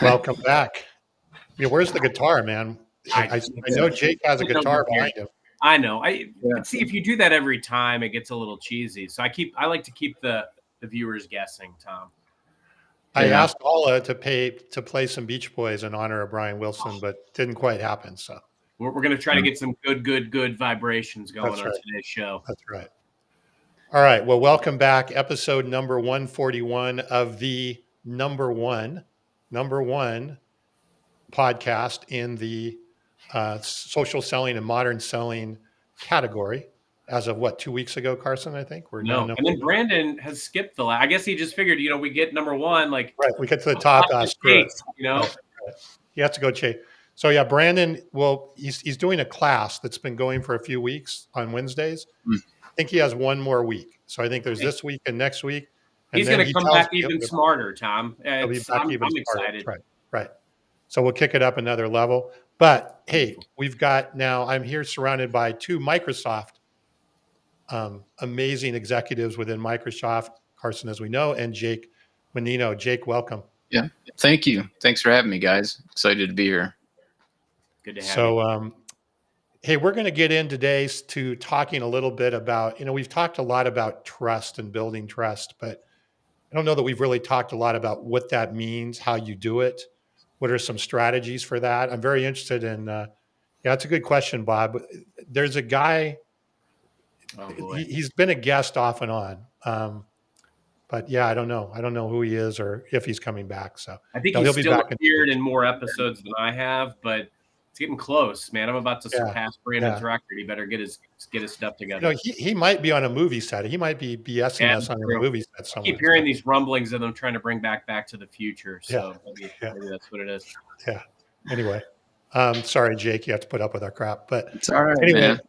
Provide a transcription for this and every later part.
Welcome back. Yeah, where's the guitar, man? I know Jake has a guitar behind him. I know. See, if you do that every time, it gets a little cheesy. So I like to keep the viewers guessing, Tom. I asked Alla to play some Beach Boys in honor of Brian Wilson, but didn't quite happen. So we're going to try to get some good vibrations going on today's show. That's right. All right. Well, welcome back. Episode number 141 of the number one podcast in the social selling and modern selling category. As of 2 weeks ago, Carson, I think and then Brandon has skipped I guess he just figured, we get number one, right. We get to the top. Chase, Right. He has to go chase. So yeah, Brandon. Well, he's doing a class that's been going for a few weeks on Wednesdays. I think he has one more week. So I think there's this week and next week. And he's going to come back even smarter, Tom. I'm excited. Right. So we'll kick it up another level. But hey, we've got now. I'm here surrounded by two Microsoft. Amazing executives within Microsoft, Carson, as we know, and Jake Mannino. Jake, welcome. Yeah, thank you. Thanks for having me, guys. Excited to be here. Good to have you. Hey, we're going to get in today to talking a little bit about, we've talked a lot about trust and building trust, but I don't know that we've really talked a lot about what that means, how you do it. What are some strategies for that? I'm very interested in, that's a good question, Bob. There's a guy, he's been a guest off and on. But yeah, I don't know. I don't know who he is or if he's coming back. So I think he'll still appeared in more episodes than I have, but it's getting close, man. I'm about to surpass Brandon's record. He better get his stuff together. He might be on a movie set. He might be BSing us on a movie set somewhere. I keep hearing these rumblings of them trying to bring Back to the Future. So maybe that's what it is. Yeah. Anyway, sorry, Jake, you have to put up with our crap, but it's all right. Anyway, man.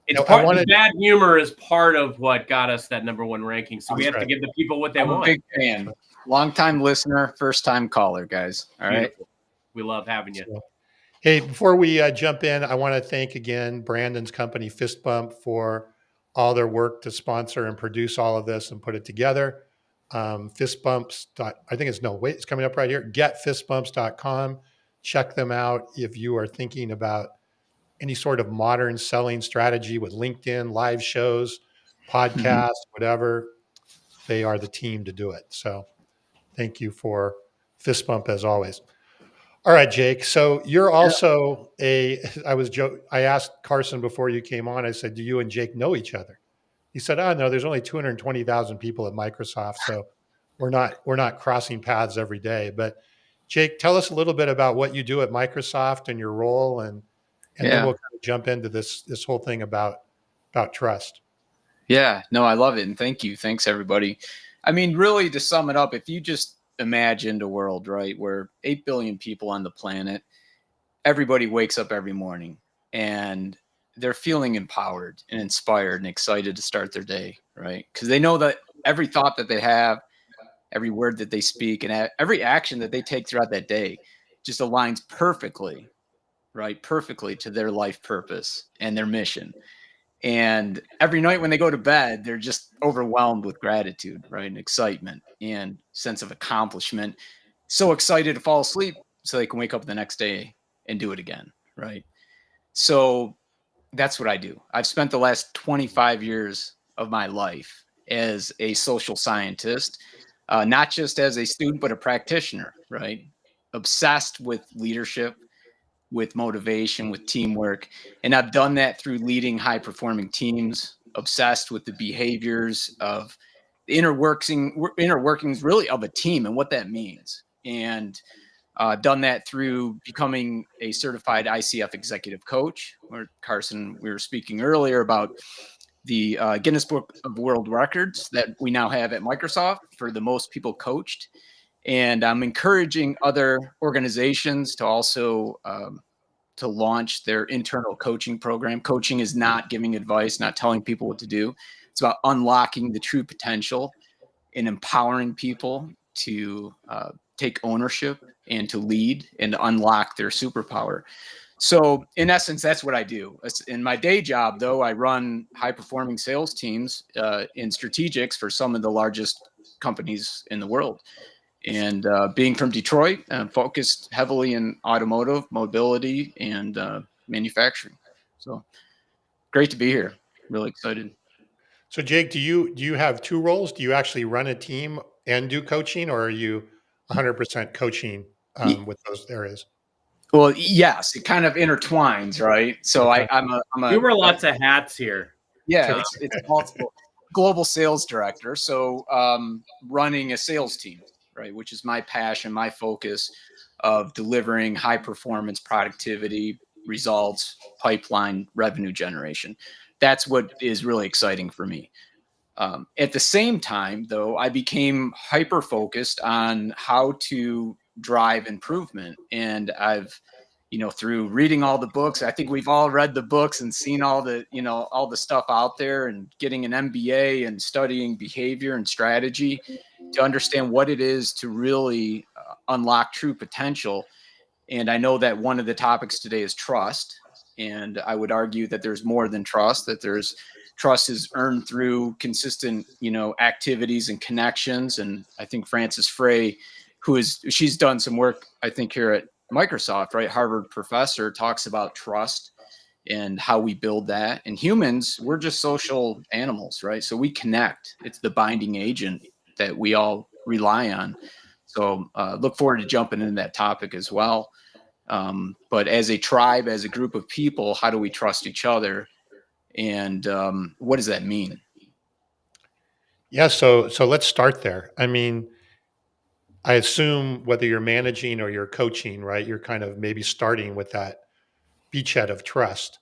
It's bad humor is part of what got us that number one ranking. So we have to give the people what they want. I'm a big fan, long-time listener, first-time caller, guys. All right. We love having you. So, hey, before we jump in, I want to thank again Brandon's company, Fist Bump, for all their work to sponsor and produce all of this and put it together. Fistbumps. It's coming up right here. Getfistbumps.com. Check them out if you are thinking about any sort of modern selling strategy with LinkedIn, live shows, podcasts, whatever. They are the team to do it. So thank you for Fist Bump as always. All right, Jake. So you're also I asked Carson before you came on, I said, do you and Jake know each other? He said, no, there's only 220,000 people at Microsoft. So we're not crossing paths every day. But Jake, tell us a little bit about what you do at Microsoft and your role, and then we'll kind of jump into this whole thing about trust. Yeah, no, I love it. And thank you. Thanks, everybody. I mean, really, to sum it up, if you just imagined a world, right, where 8 billion people on the planet, everybody wakes up every morning and they're feeling empowered and inspired and excited to start their day, right? Because they know that every thought that they have, every word that they speak, and every action that they take throughout that day just aligns perfectly to their life purpose and their mission. And every night when they go to bed, they're just overwhelmed with gratitude, right? And excitement and sense of accomplishment. So excited to fall asleep so they can wake up the next day and do it again, right? So that's what I do. I've spent the last 25 years of my life as a social scientist, not just as a student, but a practitioner, right? Obsessed with leadership, with motivation, with teamwork. And I've done that through leading high-performing teams, obsessed with the behaviors of the inner workings really of a team and what that means. And done that through becoming a certified ICF executive coach. Or Carson, we were speaking earlier about the Guinness Book of World Records that we now have at Microsoft for the most people coached. And I'm encouraging other organizations to also to launch their internal coaching program. Coaching is not giving advice, not telling people what to do. It's about unlocking the true potential and empowering people to take ownership and to lead and to unlock their superpower. So in essence, that's what I do. In my day job, though, I run high-performing sales teams in strategics for some of the largest companies in the world. And being from Detroit, focused heavily in automotive, mobility, and manufacturing. So great to be here. Really excited. So Jake, do you have two roles? Do you actually run a team and do coaching, or are you 100% coaching with those areas? Well, yes, it kind of intertwines, right? So Okay. I'm a we wear lots of hats here. Yeah, Sure. it's multiple. Global sales director, so running a sales team, right, which is my passion, my focus of delivering high performance productivity results, pipeline revenue generation. That's what is really exciting for me. At the same time, though, I became hyper focused on how to drive improvement, and I've through reading all the books, I think we've all read the books and seen all the stuff out there, and getting an MBA and studying behavior and strategy to understand what it is to really unlock true potential. And I know that one of the topics today is trust. And I would argue that there's more than trust, that trust is earned through consistent, activities and connections. And I think Frances Frey, she's done some work, I think, here at Microsoft, right? Harvard professor, talks about trust and how we build that. And humans, we're just social animals, right? So we connect. It's the binding agent that we all rely on. So look forward to jumping into that topic as well. But as a tribe, as a group of people, how do we trust each other? And what does that mean? Yeah, so let's start there. I mean, I assume whether you're managing or you're coaching, right? You're kind of maybe starting with that beachhead of trust.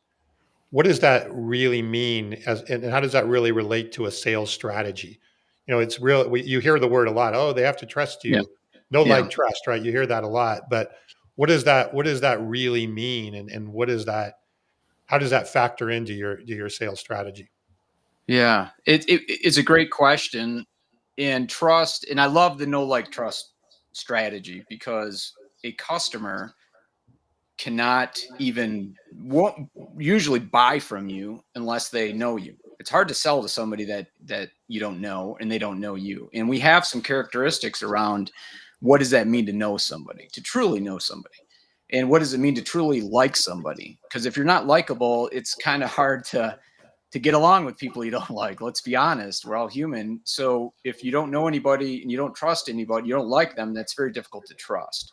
What does that really mean and how does that really relate to a sales strategy? It's real. You hear the word a lot. Oh, they have to trust Yeah. you. No, Yeah. like trust, right? You hear that a lot, but what does that really mean? And how does that factor into your sales strategy? Yeah. It's a great question. And trust, and I love the no like trust strategy, because a customer won't usually buy from you unless they know you. It's hard to sell to somebody that you don't know and they don't know you. And we have some characteristics around what does that mean to know somebody, to truly know somebody. And what does it mean to truly like somebody? Because if you're not likable, it's kind of hard to get along with people you don't like. Let's be honest, we're all human. So if you don't know anybody and you don't trust anybody, you don't like them, that's very difficult to trust.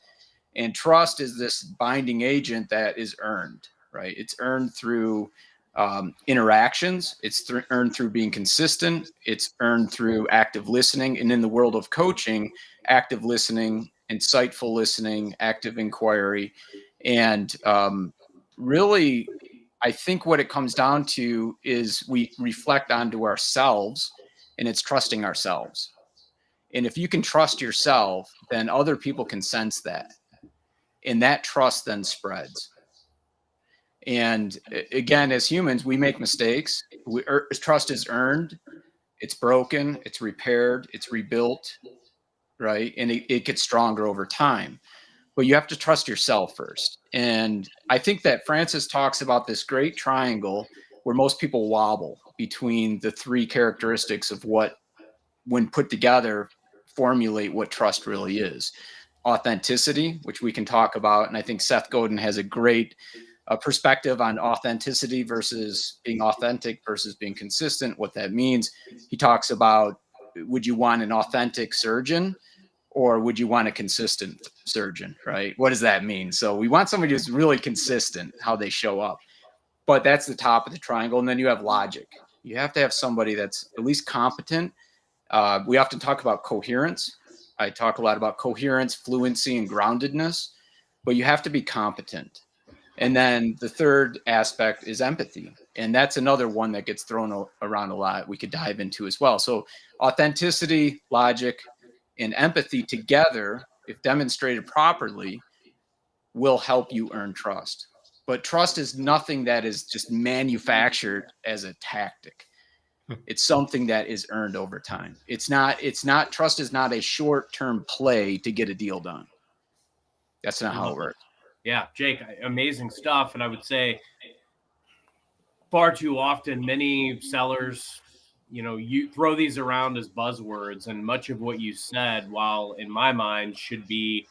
And trust is this binding agent that is earned, right? It's earned through interactions. It's earned through being consistent. It's earned through active listening. And in the world of coaching, active listening, insightful listening, active inquiry. And really, I think what it comes down to is we reflect onto ourselves, and it's trusting ourselves. And if you can trust yourself, then other people can sense that. And that trust then spreads. And again, as humans, we make mistakes. Trust is earned, it's broken, it's repaired, it's rebuilt, right? And it gets stronger over time. But you have to trust yourself first. And I think that Frances talks about this great triangle where most people wobble between the three characteristics of what, when put together, formulate what trust really is. Authenticity, which we can talk about. And I think Seth Godin has a great perspective on authenticity versus being authentic versus being consistent, what that means. He talks about, would you want an authentic surgeon or would you want a consistent surgeon, right? What does that mean? So we want somebody who's really consistent, how they show up. But that's the top of the triangle. And then you have logic. You have to have somebody that's at least competent. We often talk about coherence. I talk a lot about coherence, fluency, and groundedness, but you have to be competent. And then the third aspect is empathy. And that's another one that gets thrown around a lot. We could dive into as well. So authenticity, logic, and empathy together, if demonstrated properly, will help you earn trust. But trust is nothing that is just manufactured as a tactic. It's something that is earned over time. It's not trust is not a short-term play to get a deal done. That's not how it works. Yeah, Jake, amazing stuff. And I would say far too often, many sellers, you throw these around as buzzwords, and much of what you said, while in my mind should be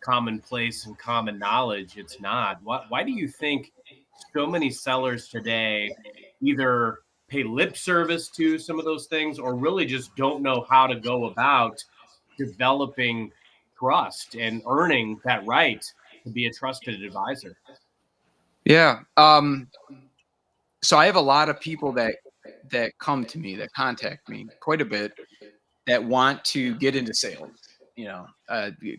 commonplace and common knowledge, it's not. Why do you think so many sellers today either pay lip service to some of those things or really just don't know how to go about developing trust and earning that right to be a trusted advisor? Yeah. So I have a lot of people that come to me, that contact me quite a bit, that want to get into sales.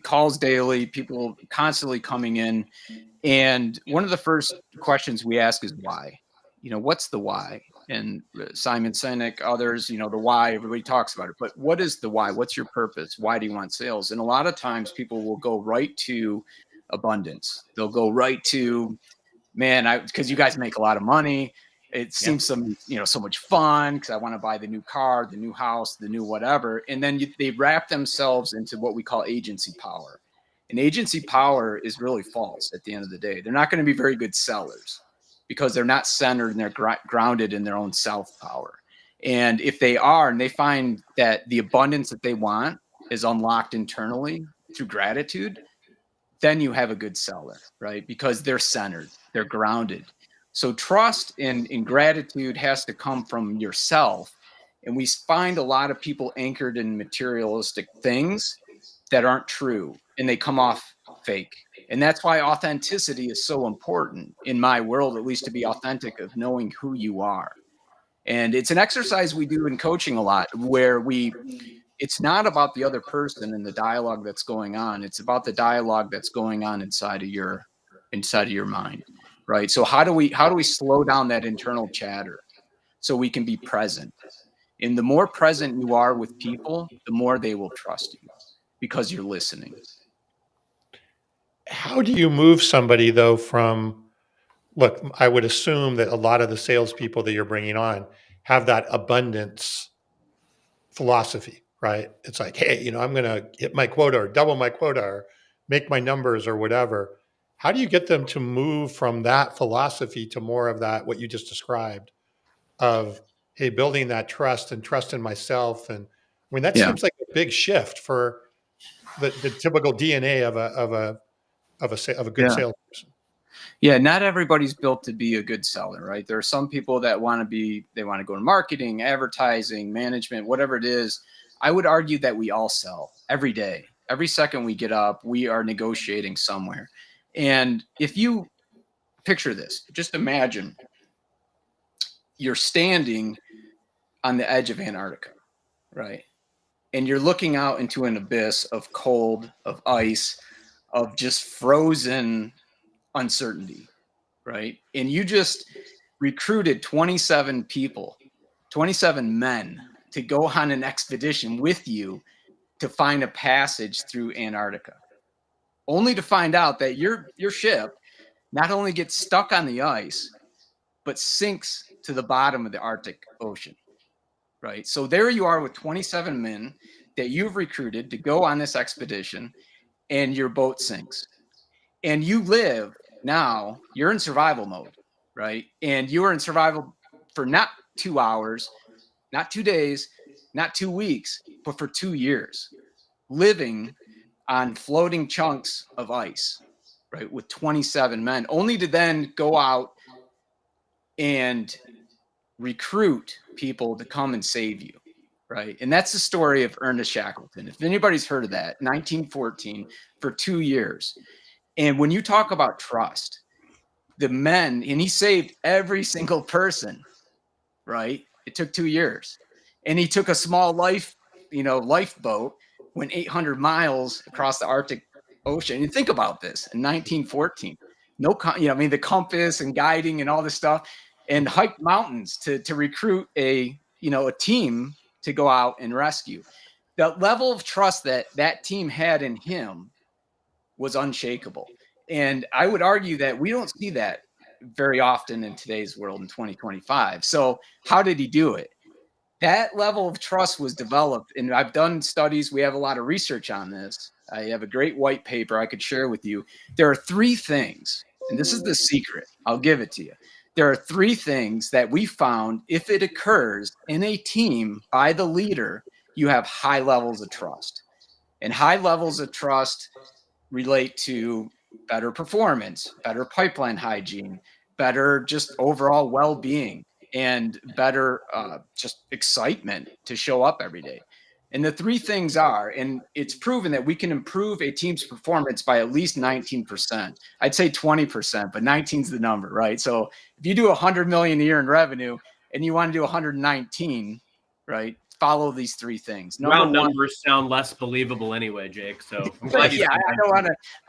Calls daily, people constantly coming in. And one of the first questions we ask is why? What's the why? And Simon Sinek, others, the why, everybody talks about it. But what is the why? What's your purpose? Why do you want sales? And a lot of times people will go right to abundance. They'll go right to, man, because you guys make a lot of money. It seems so much fun because I want to buy the new car, the new house, the new whatever. And then they wrap themselves into what we call agency power. And agency power is really false at the end of the day. They're not going to be very good sellers because they're not centered and they're grounded in their own self-power. And if they are, and they find that the abundance that they want is unlocked internally through gratitude, then you have a good seller, right? Because they're centered, they're grounded. So trust and gratitude has to come from yourself. And we find a lot of people anchored in materialistic things that aren't true, and they come off fake. And that's why authenticity is so important in my world, at least, to be authentic, of knowing who you are. And it's an exercise we do in coaching a lot, where it's not about the other person and the dialogue that's going on. It's about the dialogue that's going on inside of your mind. Right. So how do we slow down that internal chatter so we can be present? And the more present you are with people, the more they will trust you because you're listening. How do you move somebody though look, I would assume that a lot of the salespeople that you're bringing on have that abundance philosophy, right? It's like, hey, I'm going to hit my quota or double my quota or make my numbers or whatever. How do you get them to move from that philosophy to more of that, what you just described, of, hey, building that trust and trust in myself? And I mean, that seems like a big shift for the typical DNA of a good salesperson. Yeah, not everybody's built to be a good seller, right? There are some people that they want to go to marketing, advertising, management, whatever it is. I would argue that we all sell every day. Every second we get up, we are negotiating somewhere. And if you picture this, just imagine you're standing on the edge of Antarctica, right? And you're looking out into an abyss of cold, of ice, of just frozen uncertainty, right? And you just recruited 27 people, 27 men to go on an expedition with you to find a passage through Antarctica, only to find out that your ship not only gets stuck on the ice, but sinks to the bottom of the Arctic Ocean, right? So there you are with 27 men that you've recruited to go on this expedition, and your boat sinks. And you live now, you're in survival mode, right? And you are in survival for not 2 hours, not 2 days, not 2 weeks, but for 2 years, living on floating chunks of ice, right? With 27 men, only to then go out and recruit people to come and save you, right? And that's the story of Ernest Shackleton. If anybody's heard of that, 1914, for 2 years. And when you talk about trust, the men, and he saved every single person, right? It took 2 years. And he took a small lifeboat, went 800 miles across the Arctic Ocean. And think about this, in 1914, the compass and guiding and all this stuff, and hiked mountains to recruit a team to go out and rescue. The level of trust that team had in him was unshakable. And I would argue that we don't see that very often in today's world in 2025. So how did he do it? That level of trust was developed, and I've done studies. We have a lot of research on this. I have a great white paper I could share with you. There are 3 things, and this is the secret. I'll give it to you. there are three things that we found if it occurs in a team by the leader, you have high levels of trust. And high levels of trust relate to better performance, better pipeline hygiene, better just overall well-being, and better just excitement to show up every day. And the three things are, and it's proven that we can improve a team's performance by at least 19%. I'd say 20%, but 19 is the number, right? So if you do 100 million a year in revenue and you want to do 119, right? Follow these three things. Number Round one, numbers sound less believable anyway, Jake. So I'm glad you. yeah,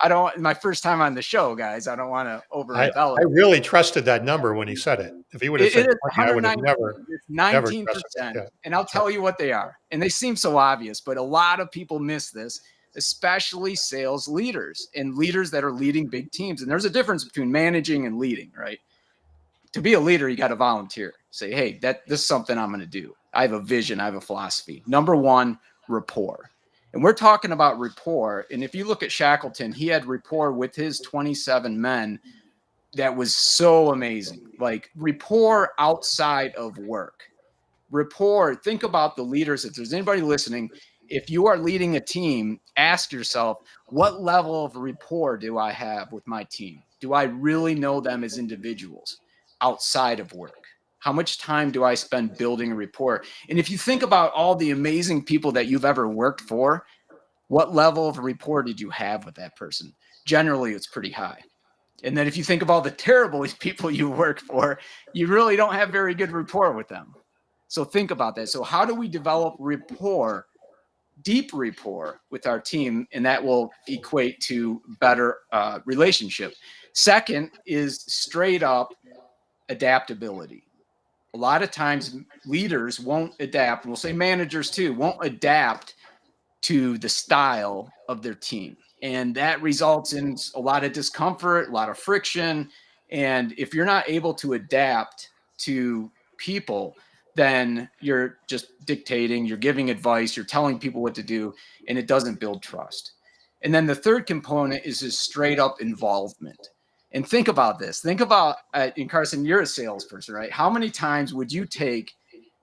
I don't. My first time on the show, guys. I don't want to over I embellish. really trusted that number when he said it. If he would have said 20, I would have never 19%. trusted it. Yeah. And I'll tell you what they are. And they seem so obvious, but a lot of people miss this, especially sales leaders and leaders that are leading big teams. And there's a difference between managing and leading, right? To be a leader, you got to volunteer. Say, hey, this is something I'm going to do. I have a vision. I have a philosophy. Number one, rapport. And we're talking about rapport. And if you look at Shackleton, he had rapport with his 27 men that was so amazing. Like rapport outside of work. Rapport, think about the leaders. If there's anybody listening, if you are leading a team, ask yourself, what level of rapport do I have with my team? Do I really know them as individuals outside of work? How much time do I spend building a rapport? And if you think about all the amazing people that you've ever worked for, what level of rapport did you have with that person? Generally, it's pretty high. And then if you think of all the terrible people you work for, you really don't have very good rapport with them. So think about that. So how do we develop rapport, deep rapport with our team? And that will equate to better relationship. Second is straight up adaptability. A lot of times leaders won't adapt. We'll say managers too, won't adapt to the style of their team. And that results in a lot of discomfort, a lot of friction. And if you're not able to adapt to people, then you're just dictating, you're giving advice, you're telling people what to do, and it doesn't build trust. And then the third component is this straight up involvement. And think about this. Think about, and Carson, you're a salesperson, right? How many times would you take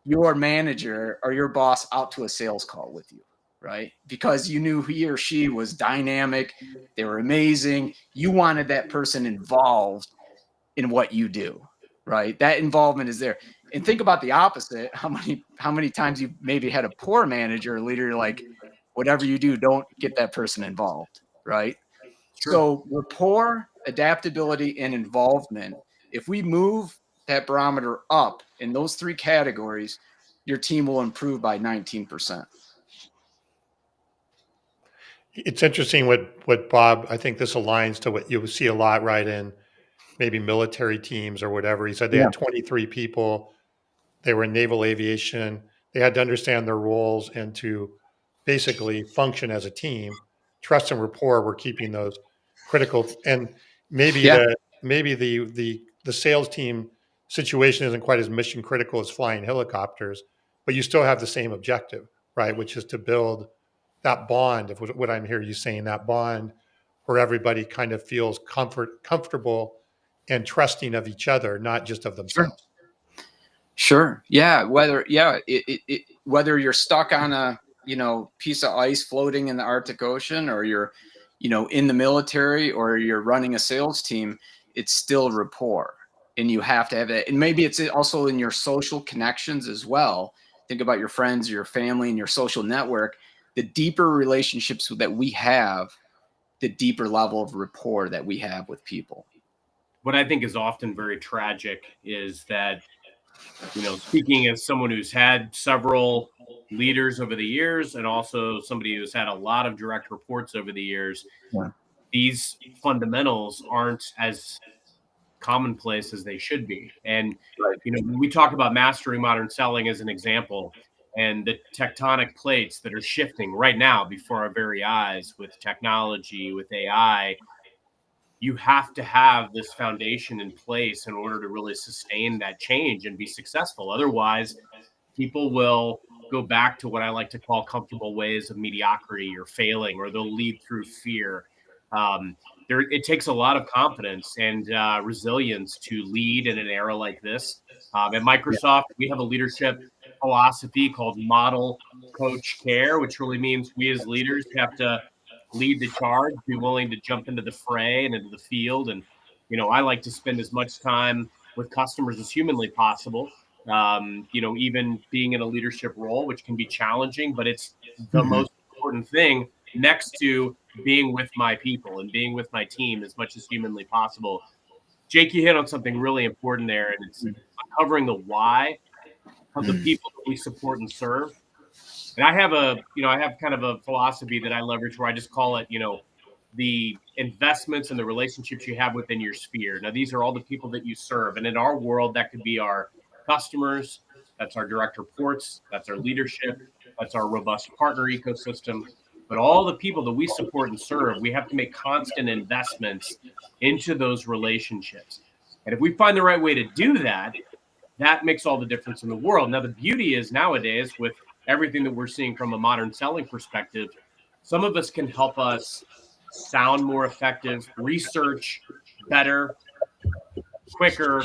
your manager or your boss out to a sales call with you, right? Because you knew he or she was dynamic, they were amazing. You wanted that person involved in what you do, right? That involvement is there. And think about the opposite. How many times you maybe had a poor manager or leader, like, whatever you do, don't get that person involved, right? Sure. So rapport, adaptability, and involvement, if we move that barometer up in those three categories, your team will improve by 19%. It's interesting what Bob, I think this aligns to what you see a lot, right, in maybe military teams or whatever. He said they had 23 people. They were in naval aviation. They had to understand their roles and to basically function as a team. Trust and rapport were keeping those critical. And maybe the sales team situation isn't quite as mission critical as flying helicopters, but you still have the same objective, right? Which is to build that bond. Of what I'm hearing you saying, that bond where everybody kind of feels comfortable and trusting of each other, not just of themselves. Sure. Yeah. Whether you're stuck on a piece of ice floating in the Arctic Ocean, or you're in the military, or you're running a sales team, it's still rapport, and you have to have that. And maybe it's also in your social connections as well. Think about your friends, your family, and your social network. The deeper relationships that we have, the deeper level of rapport that we have with people. What I think is often very tragic is that, speaking as someone who's had several leaders over the years, and also somebody who's had a lot of direct reports over the years, these fundamentals aren't as commonplace as they should be. And, when we talk about mastering modern selling as an example, and the tectonic plates that are shifting right now before our very eyes with technology, with AI, you have to have this foundation in place in order to really sustain that change and be successful. Otherwise, people will go back to what I like to call comfortable ways of mediocrity or failing, or they'll lead through fear. It takes a lot of confidence and resilience to lead in an era like this. At Microsoft, we have a leadership philosophy called model, coach, care, which really means we as leaders have to lead the charge, be willing to jump into the fray and into the field. And, I like to spend as much time with customers as humanly possible. Even being in a leadership role, which can be challenging, but it's the most important thing next to being with my people and being with my team as much as humanly possible. Jake, you hit on something really important there, and it's uncovering the why of the people that we support and serve. And I have kind of a philosophy that I leverage where I just call it, the investments and the relationships you have within your sphere. Now, these are all the people that you serve. And in our world, that could be our customers, that's our direct reports, that's our leadership, that's our robust partner ecosystem. But all the people that we support and serve, we have to make constant investments into those relationships. And if we find the right way to do that, that makes all the difference in the world. Now, the beauty is nowadays, with everything that we're seeing from a modern selling perspective, some of us can help us sound more effective, research better, quicker,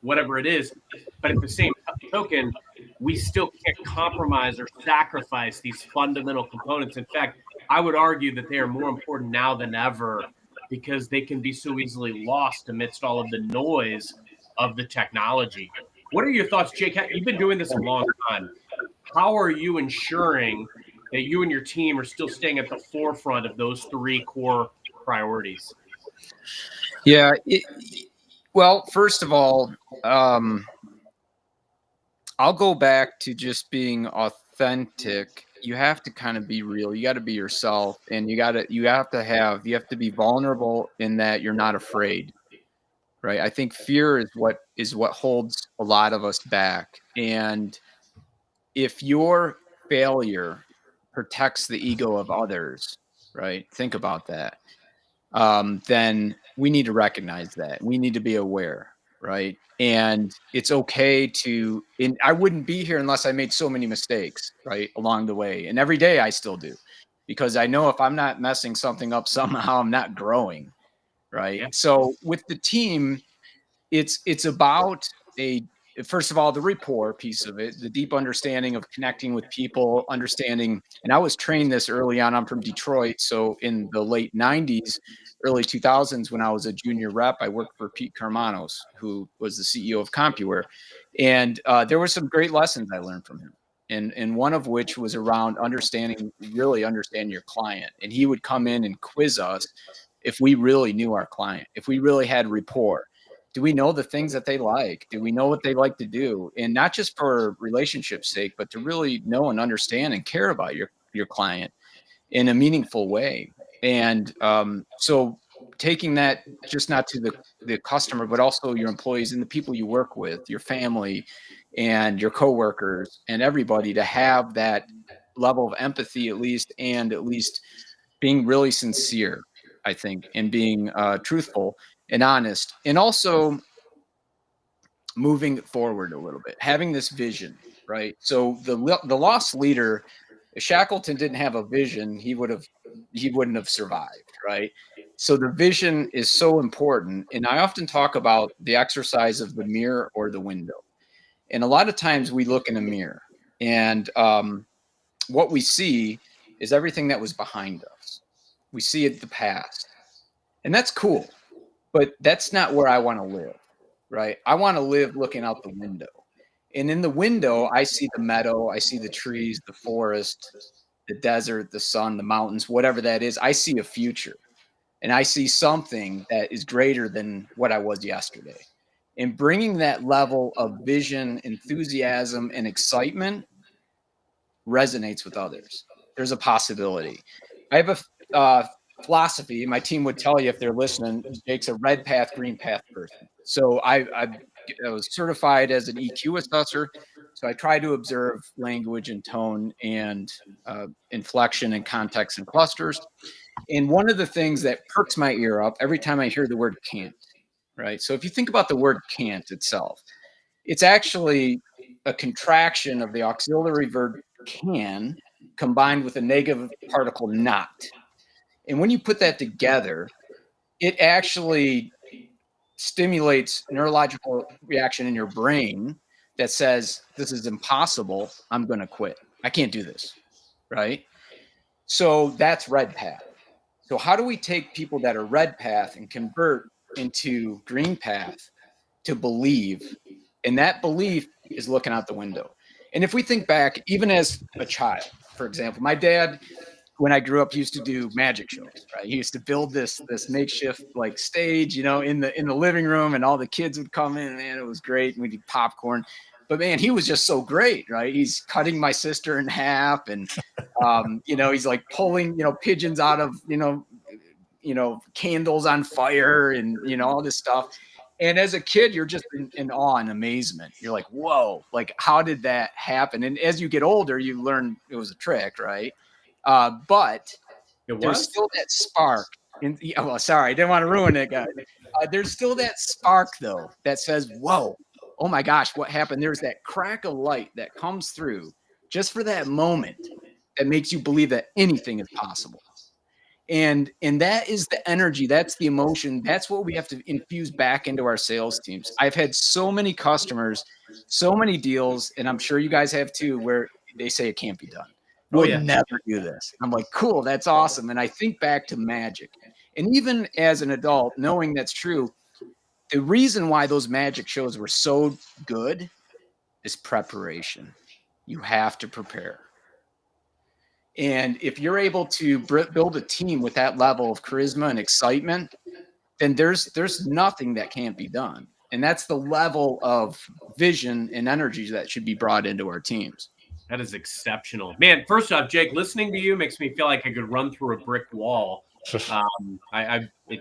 whatever it is. But at the same token, we still can't compromise or sacrifice these fundamental components. In fact, I would argue that they are more important now than ever because they can be so easily lost amidst all of the noise of the technology. What are your thoughts, Jake? You've been doing this a long time. How are you ensuring that you and your team are still staying at the forefront of those three core priorities? Yeah. Well, first of all, I'll go back to just being authentic. You have to kind of be real. You got to be yourself, and you have to be vulnerable in that you're not afraid. Right. I think fear is what holds a lot of us back. And if your failure protects the ego of others, right? Think about that. Then we need to recognize that. We need to be aware, right? And it's okay and I wouldn't be here unless I made so many mistakes, right, along the way. And every day I still do, because I know if I'm not messing something up somehow, I'm not growing, right? Yeah. So with the team, it's about first of all, the rapport piece of it, the deep understanding of connecting with people, understanding. And I was trained this early on. I'm from Detroit. So in the late 90s, early 2000s, when I was a junior rep, I worked for Pete Carmanos, who was the CEO of CompuWare. And there were some great lessons I learned from him. And one of which was around really understanding your client. And he would come in and quiz us if we really knew our client, if we really had rapport. Do we know the things that they like? Do we know what they like to do? And not just for relationship's sake, but to really know and understand and care about your client in a meaningful way. And so taking that just not to the customer, but also your employees and the people you work with, your family and your coworkers and everybody, to have that level of empathy at least being really sincere, I think, and being truthful and honest, and also moving forward a little bit, having this vision, right? So the lost leader, if Shackleton didn't have a vision, he wouldn't have survived, right? So the vision is so important. And I often talk about the exercise of the mirror or the window. And a lot of times we look in a mirror, and what we see is everything that was behind us. We see it the past. And that's cool. But that's not where I want to live, right? I want to live looking out the window. And in the window, I see the meadow, I see the trees, the forest, the desert, the sun, the mountains, whatever that is. I see a future, and I see something that is greater than what I was yesterday. And bringing that level of vision, enthusiasm, and excitement resonates with others. There's a possibility. I have a philosophy. My team would tell you if they're listening, Jake's a red path, green path person. So I was certified as an EQ assessor. So I try to observe language and tone and inflection and context and clusters. And one of the things that perks my ear up every time I hear the word can't, right? So if you think about the word can't itself, it's actually a contraction of the auxiliary verb can combined with a negative particle not. And when you put that together, it actually stimulates neurological reaction in your brain that says, this is impossible. I'm going to quit. I can't do this. Right. So that's red path. So how do we take people that are red path and convert into green path to believe? And that belief is looking out the window. And if we think back, even as a child, for example, my dad, when I grew up, used to do magic shows, right? He used to build this makeshift like stage, you know, in the living room, and all the kids would come in. Man, it was great. And we'd eat popcorn. But man, he was just so great, right? He's cutting my sister in half, and you know, he's like pulling, you know, pigeons out of, you know, candles on fire, and you know, all this stuff. And as a kid, you're just in awe and amazement. You're like, whoa, like how did that happen? And as you get older, you learn it was a trick, right? But there's still that spark. Well, sorry, I didn't want to ruin it, guys. There's still that spark, though, that says, whoa, oh my gosh, what happened? There's that crack of light that comes through just for that moment that makes you believe that anything is possible. And that is the energy, that's the emotion, that's what we have to infuse back into our sales teams. I've had so many customers, so many deals, and I'm sure you guys have too, where they say it can't be done. We'll never do this. I'm like, cool, that's awesome. And I think back to magic. And even as an adult, knowing that's true, the reason why those magic shows were so good is preparation. You have to prepare. And if you're able to build a team with that level of charisma and excitement, then there's nothing that can't be done. And that's the level of vision and energy that should be brought into our teams. That is exceptional, man. First off, Jake, listening to you makes me feel like I could run through a brick wall.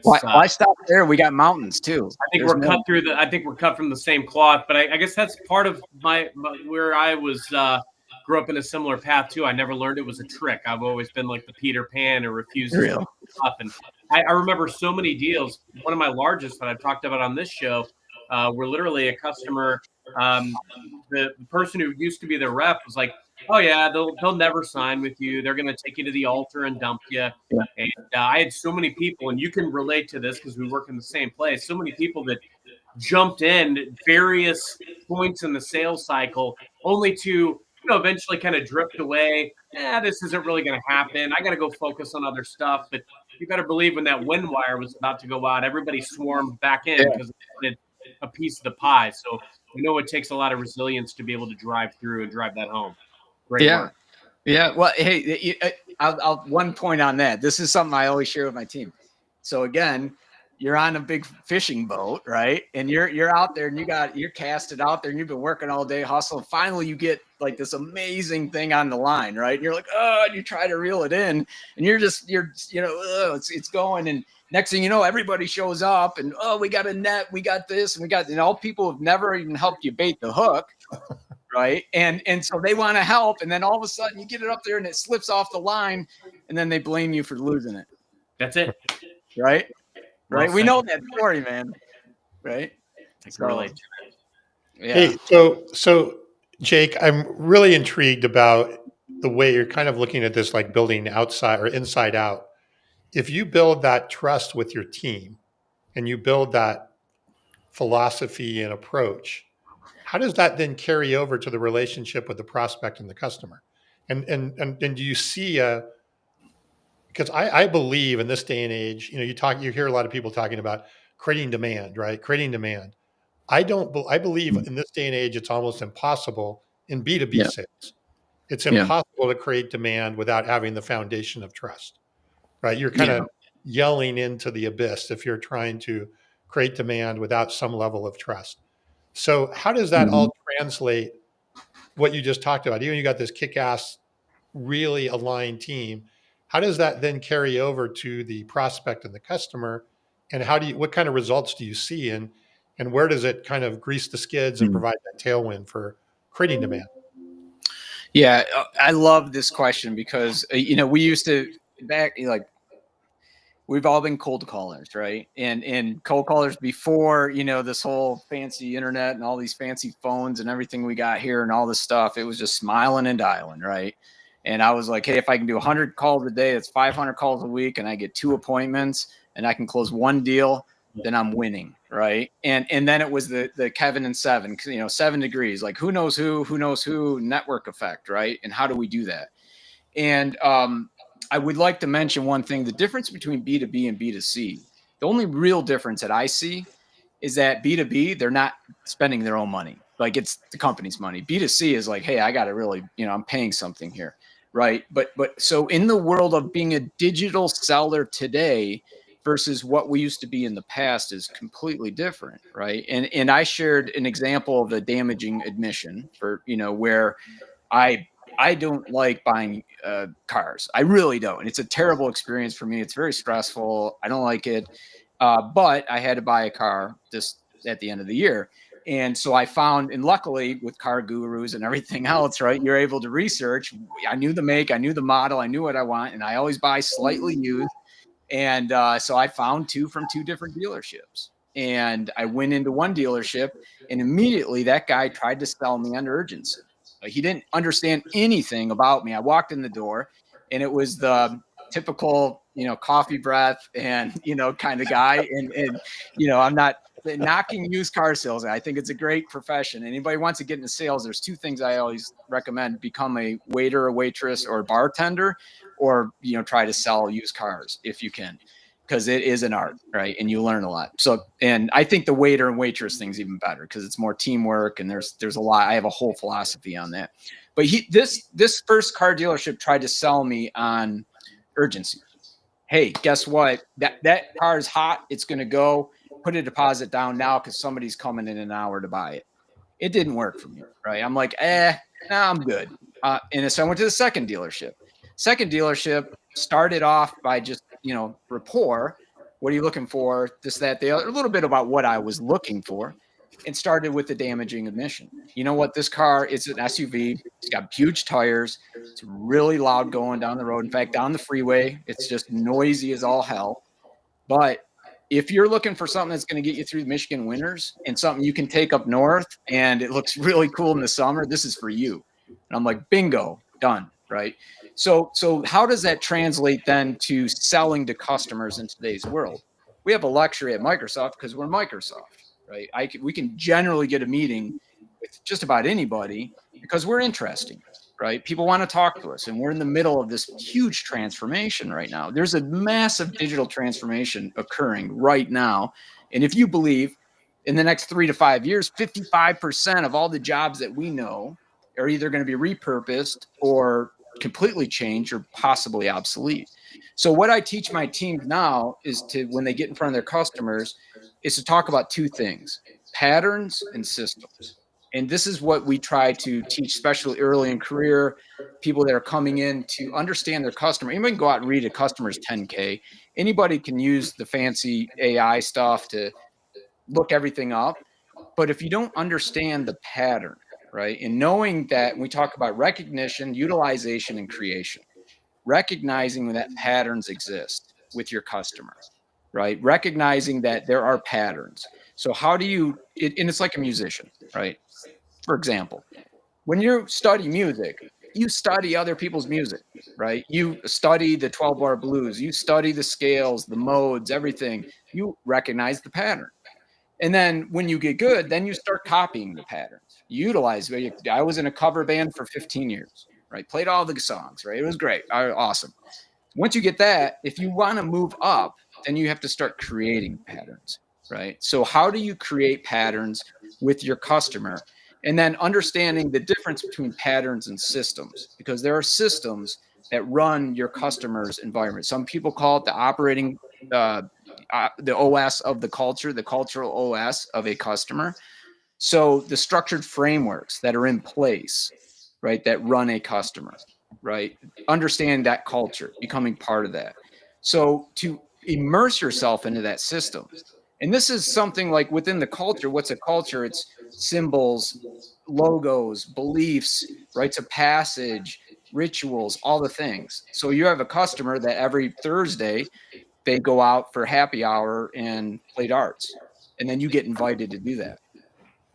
Why stop there? We got mountains too. I think we're cut from the same cloth. But I guess that's part of my where I was grew up in a similar path too. I never learned it was a trick. I've always been like the Peter Pan who refuses to do stuff. And I remember so many deals. One of my largest that I've talked about on this show were literally a customer. The person who used to be their rep was like, oh yeah, they'll never sign with you. They're going to take you to the altar and dump you. Yeah. And I had so many people, and you can relate to this because we work in the same place. So many people that jumped in at various points in the sales cycle, only to eventually kind of drift away. This isn't really going to happen. I got to go focus on other stuff. But you better believe when that wind wire was about to go out, everybody swarmed back in because it wanted a piece of the pie. So it takes a lot of resilience to be able to drive through and drive that home. Great work. Yeah. Well, hey, I'll one point on that. This is something I always share with my team. So again, you're on a big fishing boat, right? And you're out there and you're casted out there and you've been working all day, hustling. Finally, you get like this amazing thing on the line, right? And you're like, oh, and you try to reel it in, and it's going. And next thing you know, everybody shows up, and we got a net, we got this, and we got, all people have never even helped you bait the hook, right? And so they want to help, and then all of a sudden you get it up there and it slips off the line, and then they blame you for losing it. That's it, right? Right. We know that story, man. Right. I can relate to it. Yeah. Hey, so Jake, I'm really intrigued about the way you're kind of looking at this, like building outside or inside out. If you build that trust with your team and you build that philosophy and approach, how does that then carry over to the relationship with the prospect and the customer? And do you see because I believe in this day and age, you hear a lot of people talking about creating demand, right? Creating demand. I believe in this day and age, it's almost impossible in B2B sales. It's impossible to create demand without having the foundation of trust, right? You're kind of yelling into the abyss if you're trying to create demand without some level of trust. So how does that all translate what you just talked about? You got this kick-ass, really aligned team. How does that then carry over to the prospect and the customer? And what kind of results do you see? And where does it kind of grease the skids and provide that tailwind for creating demand? Yeah, I love this question because, we used to we've all been cold callers, right? And cold callers before, this whole fancy internet and all these fancy phones and everything we got here and all this stuff, it was just smiling and dialing, right? And I was like, hey, if I can do 100 calls a day, that's 500 calls a week, and I get 2 appointments and I can close 1 deal, then I'm winning, right? And then it was the Kevin and 7, 7 degrees, like who knows who, network effect, right? And how do we do that? And I would like to mention one thing: the difference between B2B and B2C. The only real difference that I see is that B2B, they're not spending their own money. Like, it's the company's money. B2C is like, hey, I got to really, I'm paying something here, right? But so in the world of being a digital seller today versus what we used to be in the past is completely different, right? And I shared an example of a damaging admission for, where I don't like buying cars. I really don't. It's a terrible experience for me. It's very stressful. I don't like it. But I had to buy a car just at the end of the year. And so I found, and luckily with Car Gurus and everything else, right, you're able to research. I knew the make, I knew the model, I knew what I want, and I always buy slightly used. And so I found 2 from 2 different dealerships. And I went into one dealership, and immediately that guy tried to sell me under urgency. He didn't understand anything about me. I walked in the door, and it was the typical, coffee breath and, kind of guy. And I'm not knocking used car sales. I think it's a great profession. Anybody wants to get into sales, there's 2 things I always recommend: become a waiter, a waitress, or a bartender, or, try to sell used cars if you can, because it is an art, right? And you learn a lot. So, and I think the waiter and waitress thing's even better because it's more teamwork, and there's a lot. I have a whole philosophy on that. But this first car dealership tried to sell me on urgency. Hey, guess what? That car is hot. It's going to go. Put a deposit down now because somebody's coming in an hour to buy it. It didn't work for me, right? I'm like, I'm good. And so I went to the second dealership. Second dealership started off by just, rapport. What are you looking for? This, that, the other, a little bit about what I was looking for, and started with the damaging admission. You know what? This car, it's an SUV. It's got huge tires. It's really loud going down the road. In fact, down the freeway, it's just noisy as all hell. But if you're looking for something that's going to get you through the Michigan winters and something you can take up north and it looks really cool in the summer, this is for you. And I'm like, bingo, done, right? So how does that translate then to selling to customers in today's world? We have a luxury at Microsoft because we're Microsoft, right? We can generally get a meeting with just about anybody because we're interesting, right? People want to talk to us, and we're in the middle of this huge transformation right now. There's a massive digital transformation occurring right now. And if you believe in the next 3 to 5 years, 55% of all the jobs that we know are either going to be repurposed or completely changed or possibly obsolete. So what I teach my teams now is to, when they get in front of their customers, is to talk about 2 things: patterns and systems. And this is what we try to teach, especially early in career, people that are coming in to understand their customer. Anybody can go out and read a customer's 10K. Anybody can use the fancy AI stuff to look everything up. But if you don't understand the pattern, right, and knowing that, when we talk about recognition, utilization, and creation, recognizing that patterns exist with your customer, right? Recognizing that there are patterns. So how do you, and it's like a musician, right? For example, when you study music, you study other people's music, right? You study the 12-bar blues, you study the scales, the modes, everything. You recognize the pattern. And then when you get good, then you start copying the patterns. You utilize. I was in a cover band for 15 years, right? Played all the songs, right? It was great. Awesome. Once you get that, if you want to move up, then you have to start creating patterns, right? So how do you create patterns with your customer? And then understanding the difference between patterns and systems, because there are systems that run your customer's environment. Some people call it the operating, the OS of the culture, the cultural OS of a customer. So the structured frameworks that are in place, right, that run a customer, right? Understand that culture, becoming part of that. So to immerse yourself into that system. And this is something like within the culture. What's a culture? It's symbols, logos, beliefs, rites of passage, rituals, all the things. So you have a customer that every Thursday they go out for happy hour and play darts. And then you get invited to do that.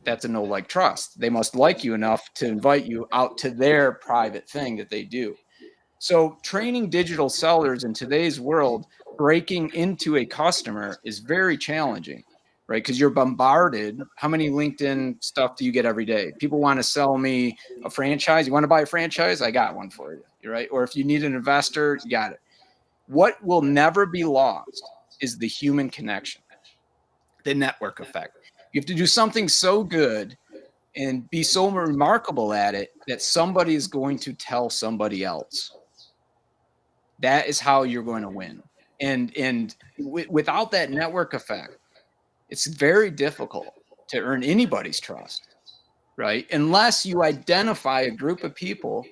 That's a no like trust. They must like you enough to invite you out to their private thing that they do. So training digital sellers in today's world, breaking into a customer is very challenging, right? Because you're bombarded. How many LinkedIn stuff do you get every day? People want to sell me a franchise. You want to buy a franchise? I got one for you, right? Or if you need an investor, you got it. What will never be lost is the human connection, the network effect. You have to do something so good and be so remarkable at it that somebody is going to tell somebody else. That is how you're going to win. And without that network effect, it's very difficult to earn anybody's trust, right? Unless you identify a group of people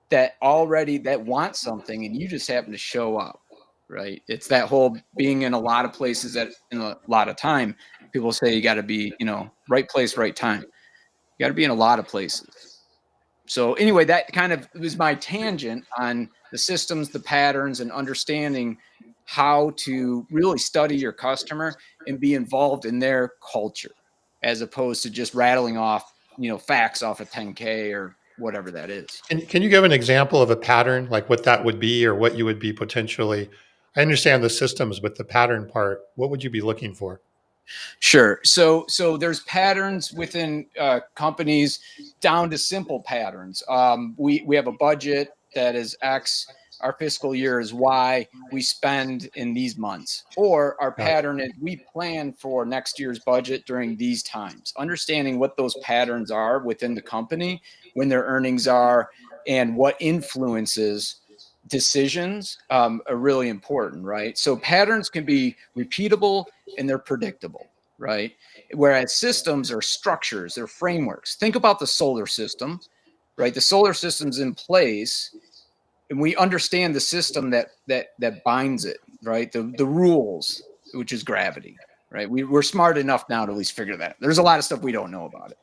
that want something and you just happen to show up, right? It's that whole being in a lot of places in a lot of time. People say you got to be, right place, right time. You got to be in a lot of places. So anyway, that kind of was my tangent on the systems, the patterns, and understanding how to really study your customer and be involved in their culture, as opposed to just rattling off, facts off a 10K or whatever that is. And can you give an example of a pattern, like what that would be or what you would be potentially? I understand the systems, but the pattern part, what would you be looking for? Sure. So there's patterns within companies down to simple patterns. We have a budget that is X. Our fiscal year is Y. We spend in these months. Or our pattern is we plan for next year's budget during these times. Understanding what those patterns are within the company, when their earnings are, and what influences decisions are really important, right? So patterns can be repeatable and they're predictable, right? Whereas systems are structures, they're frameworks. Think about the solar system, right? The solar system's in place and we understand the system that binds it, right? The rules, which is gravity, right? We're smart enough now to at least figure that. There's a lot of stuff we don't know about it.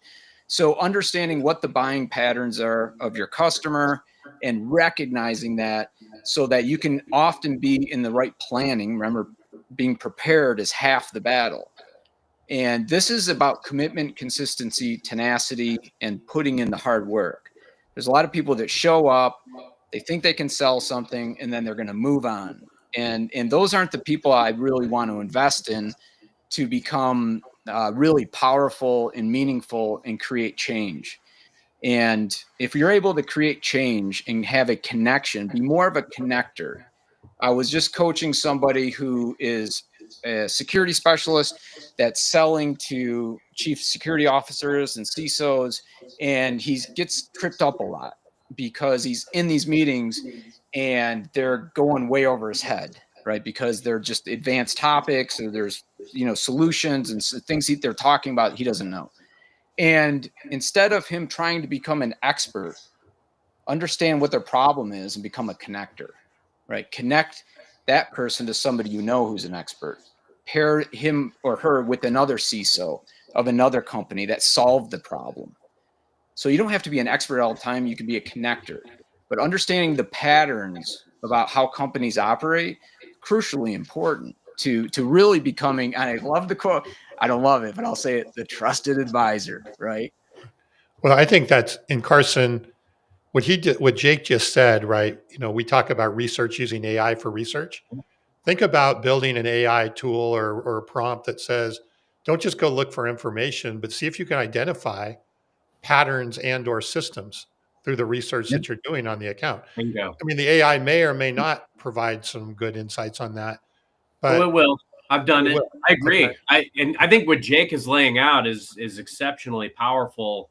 So understanding what the buying patterns are of your customer and recognizing that so that you can often be in the right planning. Remember, being prepared is half the battle. And this is about commitment, consistency, tenacity, and putting in the hard work. There's a lot of people that show up, they think they can sell something, and then they're going to move on. And those aren't the people I really want to invest in to become really powerful and meaningful and create change. And if you're able to create change and have a connection, be more of a connector. I was just coaching somebody who is a security specialist that's selling to chief security officers and CISOs, and he gets tripped up a lot because he's in these meetings and they're going way over his head, right? Because they're just advanced topics or there's, solutions and things they're talking about he doesn't know. And instead of him trying to become an expert, understand what their problem is and become a connector, right? Connect that person to somebody who's an expert. Pair him or her with another CISO of another company that solved the problem. So you don't have to be an expert all the time. You can be a connector. But understanding the patterns about how companies operate, crucially important to really becoming, and I love the quote, I don't love it, but I'll say it, the trusted advisor, right? Well, I think that's in Carson, what he did, what Jake just said, right? We talk about research using AI for research. Think about building an AI tool or a prompt that says, don't just go look for information, but see if you can identify patterns and or systems through the research that you're doing on the account. Bingo. I mean, the AI may or may not provide some good insights on that, Well, but it will. I've done it. will. I agree. Okay. I think what Jake is laying out is exceptionally powerful.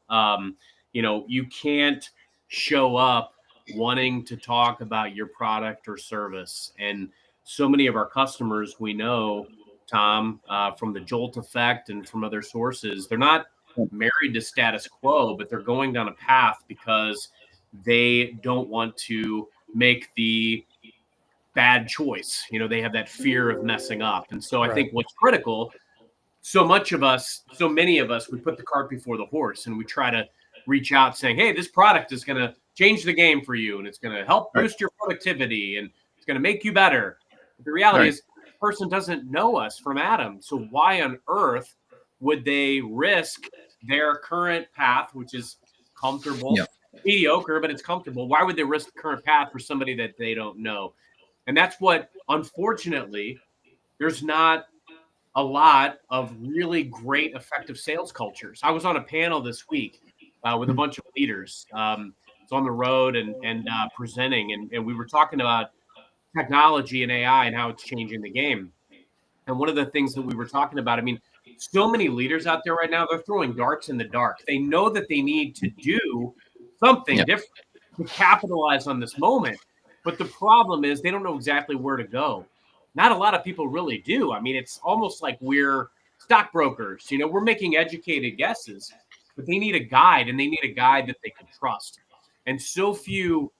You can't show up wanting to talk about your product or service, and so many of our customers we know, Tom, from the Jolt effect and from other sources, they're not married to status quo, but they're going down a path because they don't want to make the bad choice. They have that fear of messing up. And so I think what's critical, so many of us, we put the cart before the horse and we try to reach out saying, hey, this product is going to change the game for you and it's going to help boost your productivity and it's going to make you better. But the reality is the person doesn't know us from Adam. So why on earth would they risk their current path, which is comfortable, mediocre, but it's comfortable. Why would they risk the current path for somebody that they don't know? And that's what, unfortunately, there's not a lot of really great, effective sales cultures. I was on a panel this week with a bunch of leaders. It's on the road and presenting, and we were talking about technology and AI and how it's changing the game. And one of the things that we were talking about, I mean, so many leaders out there right now, they're throwing darts in the dark. They know that they need to do something Yeah. different to capitalize on this moment. But the problem is they don't know exactly where to go. Not a lot of people really do. I mean, it's almost like we're stockbrokers. You know, we're making educated guesses, but they need a guide, and they need a guide that they can trust. And so few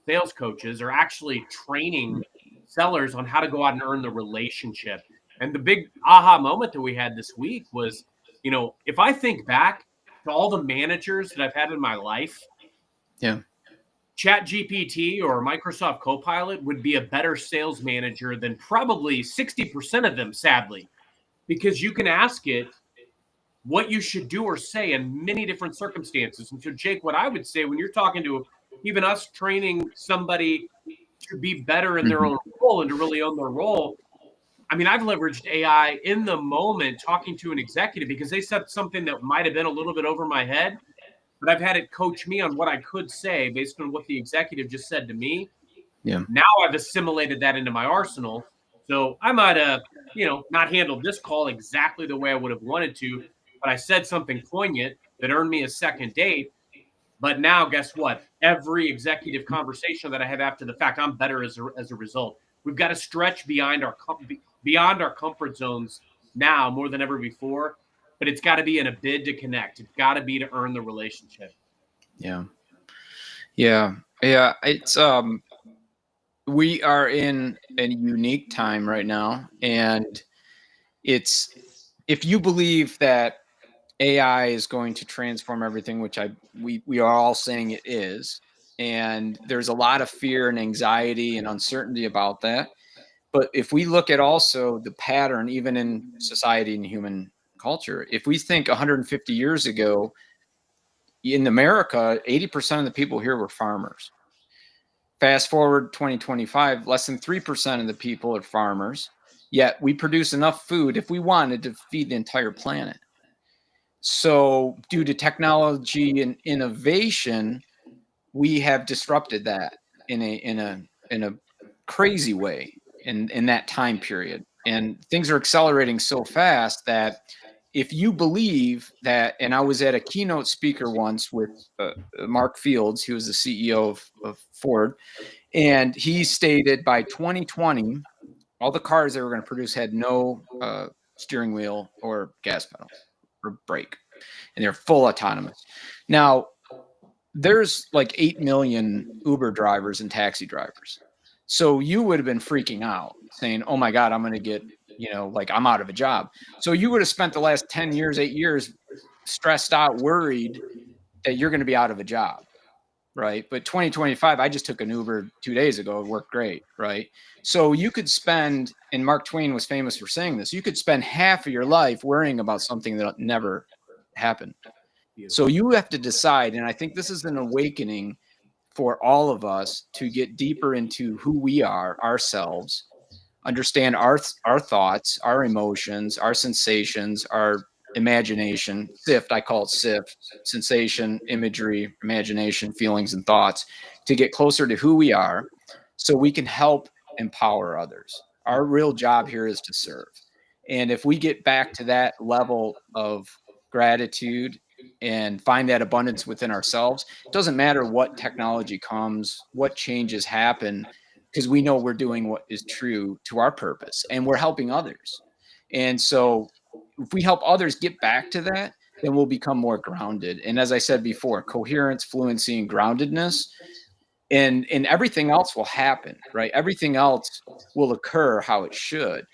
sales coaches are actually training sellers on how to go out and earn the relationship. And the big aha moment that we had this week was, you know, if I think back to all the managers that I've had in my life, Yeah. Chat GPT or Microsoft Copilot would be a better sales manager than probably 60% of them, sadly, because you can ask it what you should do or say in many different circumstances. And so, Jake, what I would say when you're talking to even us training somebody to be better in their own role and to really own their role, I mean, I've leveraged AI in the moment talking to an executive because they said something that might have been a little bit over my head, but I've had it coach me on what I could say based on what the executive just said to me. Yeah. Now I've assimilated that into my arsenal. So I might have, you know, not handled this call exactly the way I would have wanted to, but I said something poignant that earned me a second date. But now, guess what? Every executive conversation that I have after the fact, I'm better as a result. We've got to stretch beyond our comfort zones now more than ever before. But it's got to be in a bid to connect. It's got to be to earn the relationship. Yeah. Yeah. Yeah. It's we are in a unique time right now, and it's, if you believe that AI is going to transform everything, which we are all saying it is, and there's a lot of fear and anxiety and uncertainty about that. But if we look at also the pattern, even in society and human culture, if we think 150 years ago in America, 80% of the people here were farmers. Fast forward 2025, less than 3% of the people are farmers, yet we produce enough food if we wanted to feed the entire planet. So due to technology and innovation, we have disrupted that in a crazy way in that time period. And things are accelerating so fast that if you believe that, and I was at a keynote speaker once with Mark Fields, he was the CEO of Ford, and he stated by 2020, all the cars they were going to produce had no steering wheel or gas pedal or brake, and they're full autonomous. Now, there's like 8 million Uber drivers and taxi drivers. So you would have been freaking out saying, oh my God, I'm going to get, like I'm out of a job. So you would have spent the last 10 years, 8 years stressed out, worried that you're going to be out of a job. Right. But 2025, I just took an Uber 2 days ago. It worked great. Right. So you could spend, and Mark Twain was famous for saying this, you could spend half of your life worrying about something that never happened. So you have to decide. And I think this is an awakening for all of us to get deeper into who we are, ourselves, understand our thoughts, our emotions, our sensations, our imagination, SIFT, I call it SIFT, sensation, imagery, imagination, feelings, and thoughts, to get closer to who we are so we can help empower others. Our real job here is to serve. And if we get back to that level of gratitude and find that abundance within ourselves, it doesn't matter what technology comes, what changes happen, because we know we're doing what is true to our purpose and we're helping others. And so if we help others get back to that, then we'll become more grounded. And as I said before, coherence, fluency, and groundedness, and everything else will happen, right? Everything else will occur how it should.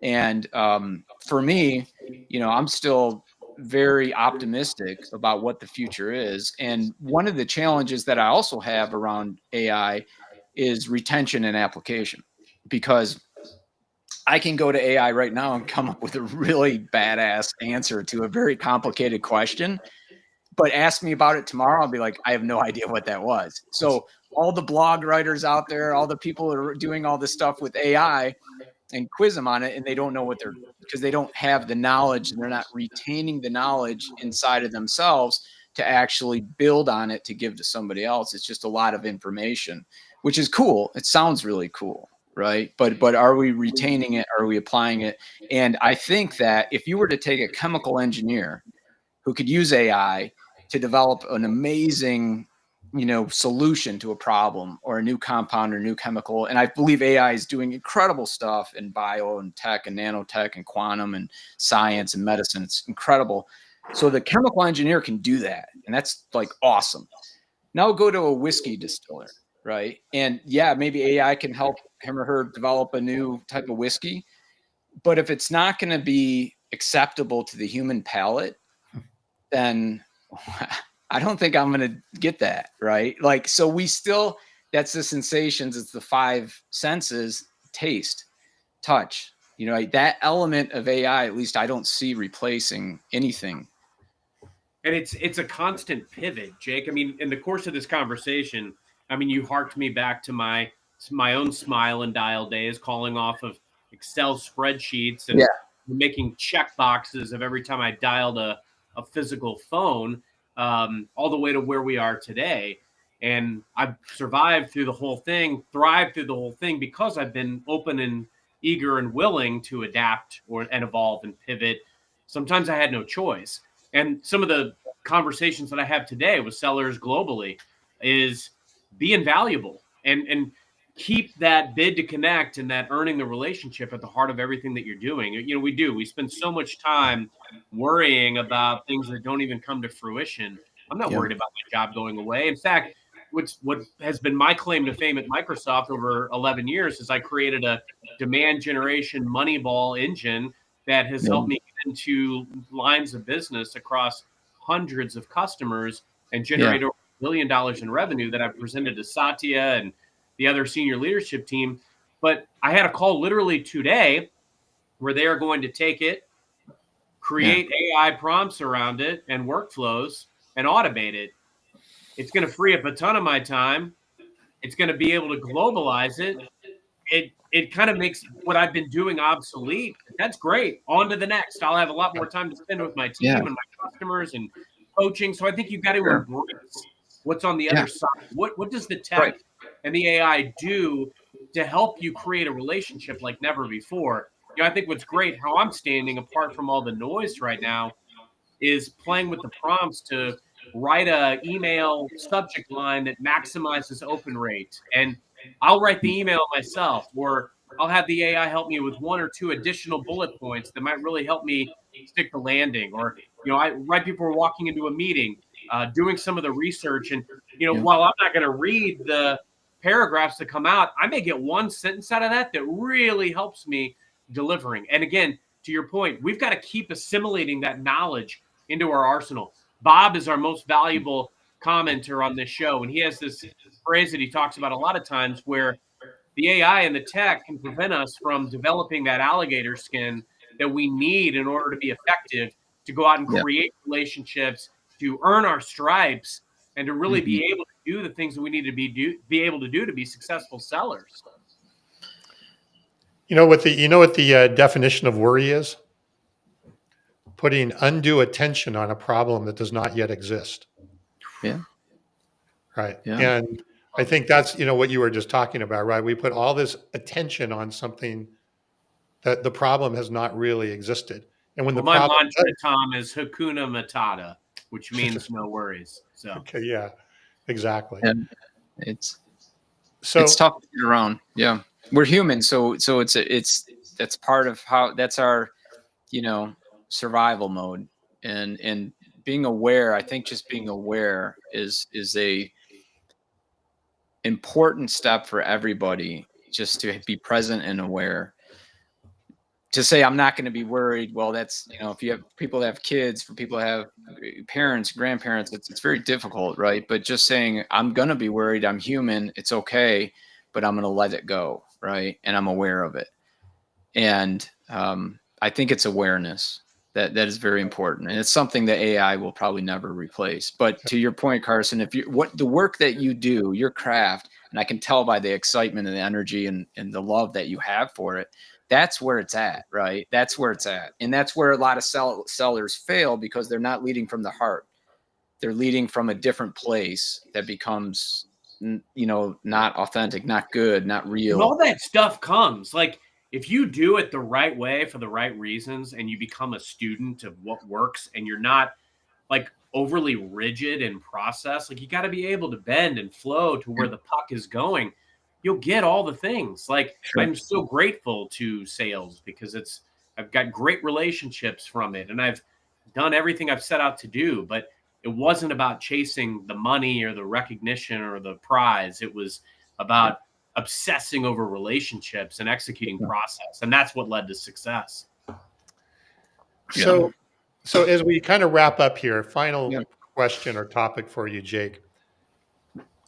And for me, I'm still very optimistic about what the future is. And one of the challenges that I also have around AI is retention and application, because I can go to AI right now and come up with a really badass answer to a very complicated question. but ask me about it tomorrow. I'll be like, I have no idea what that was. So all the blog writers out there, all the people that are doing all this stuff with AI, and quiz them on it, and they don't know what they're, because they don't have the knowledge, and they're not retaining the knowledge inside of themselves to actually build on it to give to somebody else. It's just a lot of information, which is cool. It sounds really cool, right? But are we retaining it? Are we applying it? And I think that if you were to take a chemical engineer who could use AI to develop an amazing, solution to a problem, or a new compound or new chemical. And I believe AI is doing incredible stuff in bio and tech and nanotech and quantum and science and medicine. It's incredible. So the chemical engineer can do that. And that's like awesome. Now go to a whiskey distiller, right? And yeah, maybe AI can help him or her develop a new type of whiskey. But if it's not going to be acceptable to the human palate, then I don't think I'm going to get that, right? Like, so we still, that's the sensations. It's the five senses: taste, touch, that element of AI, at least I don't see replacing anything. And it's a constant pivot, Jake. I mean, in the course of this conversation, I mean, you harked me back to my own Smile and Dial days, calling off of Excel spreadsheets and making check boxes of every time I dialed a physical phone, all the way to where we are today. And I've survived through the whole thing, thrived through the whole thing, because I've been open and eager and willing to adapt and evolve and pivot. Sometimes I had no choice. And some of the conversations that I have today with sellers globally is be invaluable and keep that bid to connect and that earning the relationship at the heart of everything that you're doing. We spend so much time worrying about things that don't even come to fruition. I'm not worried about my job going away. In fact, what has been my claim to fame at Microsoft over 11 years is I created a demand generation Moneyball engine that has helped me get into lines of business across hundreds of customers and generate over $1 billion in revenue that I've presented to Satya and the other senior leadership team. But I had a call literally today where they are going to take it, create AI prompts around it and workflows, and automate it. It's going to free up a ton of my time. It's going to be able to globalize it. It kind of makes what I've been doing obsolete. That's great. On to the next. I'll have a lot more time to spend with my team and my customers and coaching. So I think you've got to embrace what's on the other side. What does the tech and the AI do to help you create a relationship like never before? I think what's great, how I'm standing apart from all the noise right now, is playing with the prompts to write a email subject line that maximizes open rate. And I'll write the email myself, or I'll have the AI help me with one or two additional bullet points that might really help me stick the landing. Or, right before walking into a meeting, doing some of the research. And, while I'm not going to read the paragraphs that come out, I may get one sentence out of that that really helps me delivering. And again, to your point, we've got to keep assimilating that knowledge into our arsenal. Bob is our most valuable commenter on this show, and he has this phrase that he talks about a lot of times where the AI and the tech can prevent us from developing that alligator skin that we need in order to be effective, to go out and create relationships, to earn our stripes, and to really be able to do the things that we need to be able to do to be successful sellers. You know what the definition of worry is? Putting undue attention on a problem that does not yet exist. Yeah. Right. Yeah. And I think that's, what you were just talking about, right? We put all this attention on something that the problem has not really existed. And when my mantra, Tom, is Hakuna Matata, which means no worries. So okay, yeah, exactly. And it's tough to get around. Yeah, we're human, so that's part of how, that's our survival mode, and being aware. I think just being aware is a important step for everybody, just to be present and aware. To say I'm not going to be worried, well, that's, if you have people that have kids, for people that have parents, grandparents, it's very difficult, right? But just saying I'm going to be worried, I'm human, it's okay, but I'm going to let it go, right? And I'm aware of it. And I think it's awareness. That is very important, and it's something that AI will probably never replace. But to your point, Carson, if you what the work that you do, your craft, and I can tell by the excitement and the energy and the love that you have for it, that's where it's at, right? That's where it's at, and that's where a lot of sellers fail because they're not leading from the heart. They're leading from a different place that becomes, not authentic, not good, not And real. all that stuff comes like if you do it the right way for the right reasons and you become a student of what works and you're not like overly rigid in process, like you got to be able to bend and flow to where the puck is going. You'll get all the things. Like Sure. I'm so grateful to sales because I've got great relationships from it and I've done everything I've set out to do, but it wasn't about chasing the money or the recognition or the prize. It was about obsessing over relationships and executing process. And that's what led to success. So, so as we kind of wrap up here, final Yeah. question or topic for you, Jake.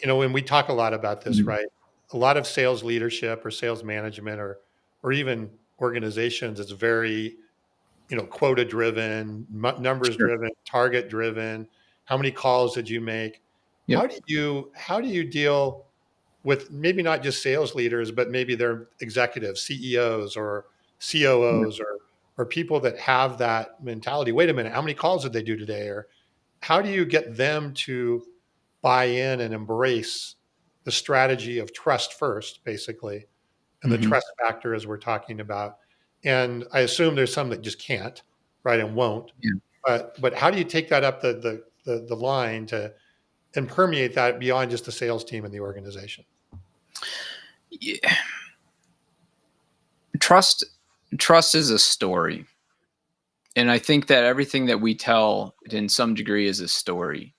When we talk a lot about this, Mhm. right? A lot of sales leadership or sales management or even organizations, it's very, quota driven, numbers Sure. driven, target driven. How many calls did you make? Yep. How do you deal with maybe not just sales leaders, but maybe their executives, CEOs or COOs or people that have that mentality? Wait a minute, how many calls did they do today? Or how do you get them to buy in and embrace the strategy of trust first, basically, and the Mhm. trust factor as we're talking about? And I assume there's some that just can't, right, and won't. Yeah. But how do you take that up the line to and permeate that beyond just the sales team and the organization? Yeah. Trust is a story. And I think that everything that we tell in some degree is a story.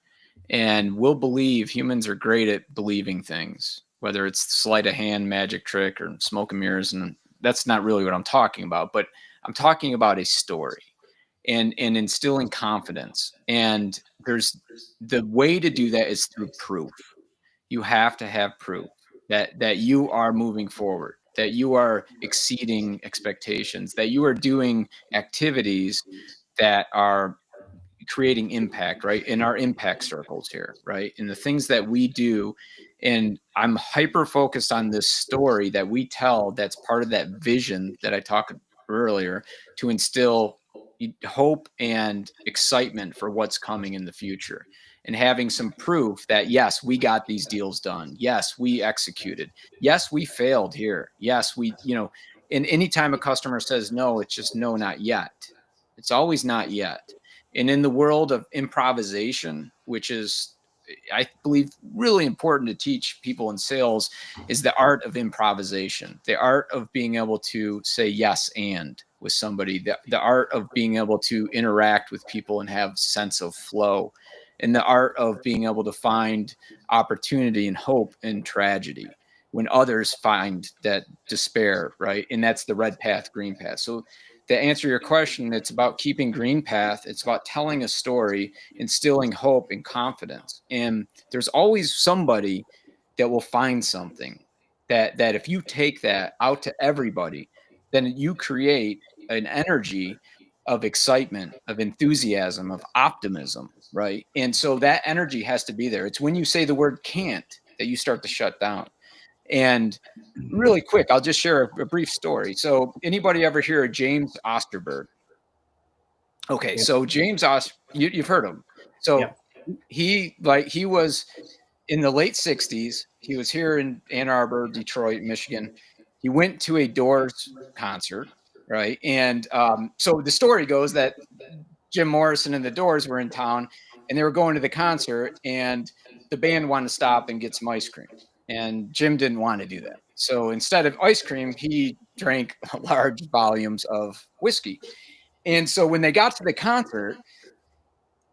And we'll believe, humans are great at believing things, whether it's sleight of hand, magic trick, or smoke and mirrors. And that's not really what I'm talking about, but I'm talking about a story and instilling confidence. And there's the way to do that is through proof. You have to have proof that you are moving forward, that you are exceeding expectations, that you are doing activities that are creating impact, right? In our impact circles here, right? In the things that we do. And I'm hyper focused on this story that we tell that's part of that vision that I talked earlier to instill hope and excitement for what's coming in the future. And having some proof that, yes, we got these deals done. Yes, we executed. Yes, we failed here. Yes, and anytime a customer says no, it's just no, not yet. It's always not yet. And in the world of improvisation, which is, I believe, really important to teach people in sales, is the art of improvisation, the art of being able to say yes and with somebody, the art of being able to interact with people and have sense of flow, and the art of being able to find opportunity and hope in tragedy when others find that despair, right? And that's the red path, green path. So to answer your question, it's about keeping green path. It's about telling a story, instilling hope and confidence. And there's always somebody that will find something that if you take that out to everybody, then you create an energy of excitement, of enthusiasm, of optimism, right? And so that energy has to be there. It's when you say the word can't that you start to shut down. And really quick, I'll just share a brief story. So anybody ever hear of James Osterberg? Okay, so James you've heard of him. So he was in the late 60s. He was here in Ann Arbor, Detroit, Michigan. He went to a Doors concert, right? And so the story goes that Jim Morrison and the Doors were in town and they were going to the concert and the band wanted to stop and get some ice cream. And Jim didn't want to do that. So instead of ice cream, he drank large volumes of whiskey. And so when they got to the concert,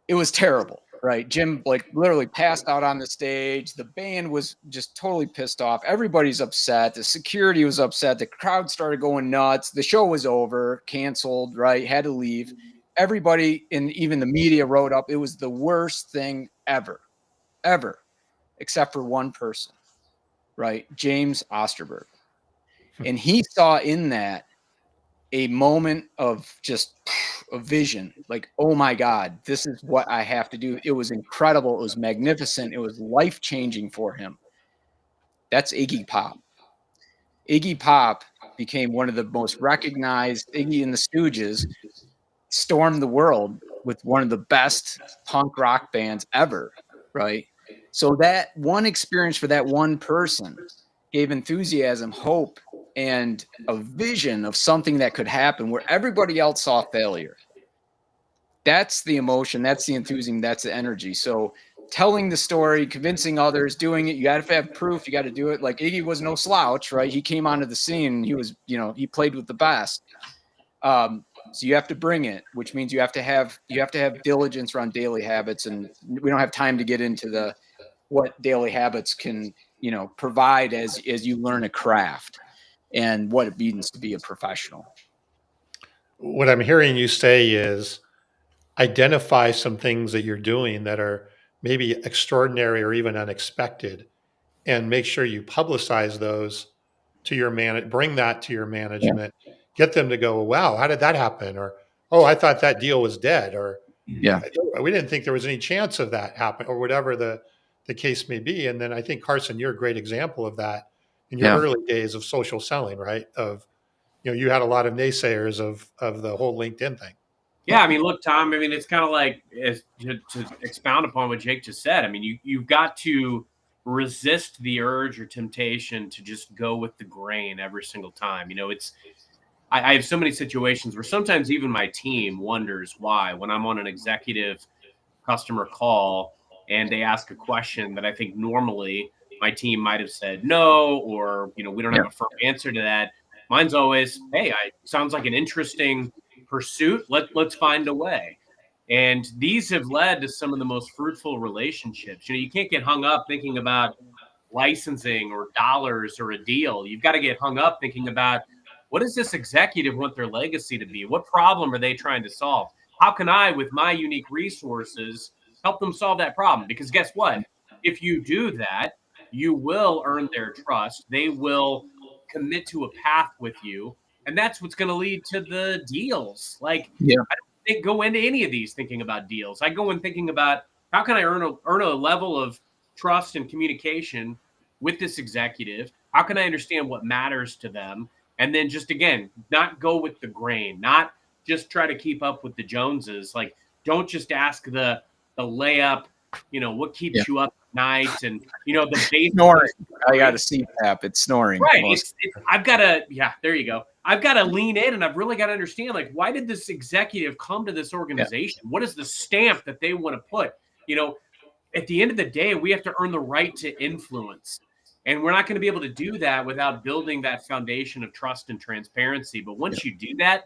it was terrible, right? Jim literally passed out on the stage. The band was just totally pissed off. Everybody's upset. The security was upset. The crowd started going nuts. The show was over, canceled, right? Had to leave. Everybody and even the media wrote up it was the worst thing ever, except for one person, right? James Osterberg. And he saw in that a moment of just a vision, like, oh my God, this is what I have to do. It was incredible. It was magnificent. It was life-changing for him. That's Iggy Pop. Iggy Pop became one of the most recognized. Iggy and the Stooges stormed the world with one of the best punk rock bands ever, right? So that one experience for that one person gave enthusiasm, hope, and a vision of something that could happen where everybody else saw failure. That's the emotion, that's the enthusiasm, that's the energy. So telling the story, convincing others, doing it, you got to have proof, you got to do it. Like Iggy was no slouch, right? He came onto the scene, he was, he played with the best. So you have to bring it, which means you have to have diligence around daily habits, and we don't have time to get into what daily habits can provide as you learn a craft and what it means to be a professional. What I'm hearing you say is identify some things that you're doing that are maybe extraordinary or even unexpected, and make sure you publicize those to your bring that to your management, get them to go, wow, how did that happen? Or, oh, I thought that deal was dead. Or, we didn't think there was any chance of that happen, or whatever the case may be. And then I think, Carson, you're a great example of that in your early days of social selling, right? Of, you had a lot of naysayers of the whole LinkedIn thing. Yeah, I mean, look, Tom, I mean, it's kind of like, to expound upon what Jake just said, I mean, you've got to resist the urge or temptation to just go with the grain every single time. I have so many situations where sometimes even my team wonders why, when I'm on an executive customer call and they ask a question that I think normally my team might have said no, or, we don't have a firm answer to that. Mine's always, hey, sounds like an interesting pursuit. Let's find a way. And these have led to some of the most fruitful relationships. You can't get hung up thinking about licensing or dollars or a deal. You've got to get hung up thinking about, what does this executive want their legacy to be? What problem are they trying to solve? How can I, with my unique resources, help them solve that problem? Because guess what? If you do that, you will earn their trust. They will commit to a path with you. And that's what's going to lead to the deals. I don't go into any of these thinking about deals. I go in thinking about, how can I earn a level of trust and communication with this executive? How can I understand what matters to them? And then just, again, not go with the grain, not just try to keep up with the Joneses. Don't just ask the layup, what keeps you up at night, and, the basic. Snoring. I got a CPAP. It's snoring. Right. I've got to, there you go. I've got to lean in, and I've really got to understand, why did this executive come to this organization? What is the stamp that they want to put? At the end of the day, we have to earn the right to influence. And we're not going to be able to do that without building that foundation of trust and transparency. But once you do that,